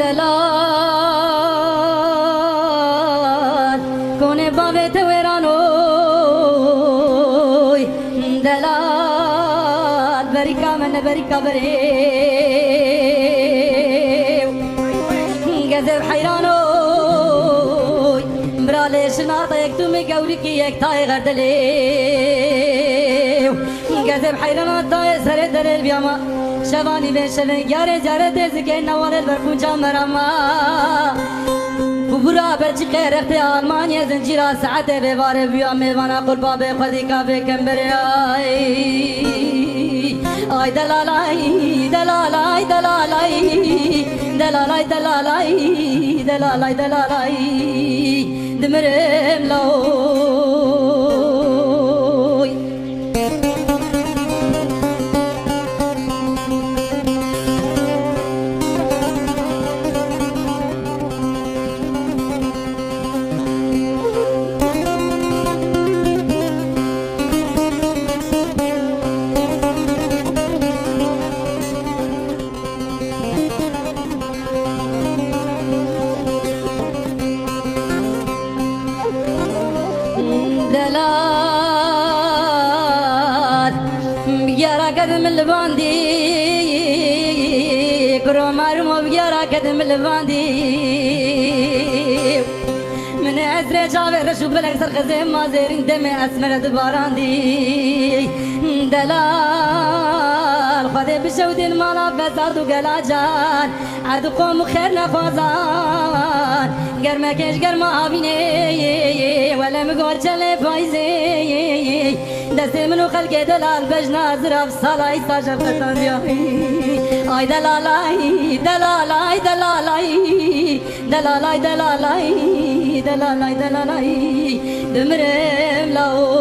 دلال كوني بابي تويرانوي دلال بريكا من بريكا بريو قذب حيرانوي براليش ناطيك تومي قولكي يكتاي غردليو قذب حيرانات داي سرد دليل بياما شباني بين شبين جاري جاري تزكي نوال البركون جامرما بورا برچ خیر اختیار مانی زنجیرا ساعت ببار بیا میوانا قربا به خودی کافه کمبر آی دلالای دلالای دلالای دلالای دلالای دلالای دلالای دمرم لوی دلال بيارا قدم الباندي كرو مارمو بيارا قدم الباندي من عزري جاوي رشو بلك سرخزي ما زيرين دمي اسمر دباراندي دلال خدي بشودين مالا بزاردو قلاجان عدو قوم خير نخوزان قرمكش قرم آبيني ولا مقور جلي بايزي دستي منو خلقي دلال بجنا زراب صلاي ساجر فتان آي دلالاي دلالاي دلالاي دلالاي دلالاي دلالاي دلالاي دمرم لاو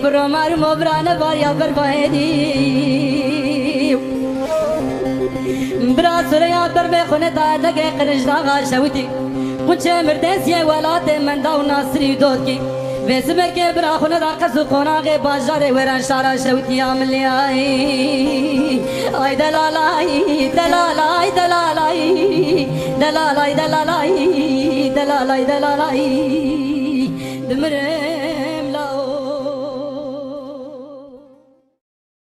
كرومار مبران باريا بربايدي براسريا بربي خنتا دقي قرش داغا شوتي قنش مردسيا ولات من داو ناصري دودكي بسمك برا خنتا قصو قناغي باجاري وران شارا شوتي عملي اي دلالاي دلالاي دلالاي دلالاي دلالاي دلالاي دلالاي دمري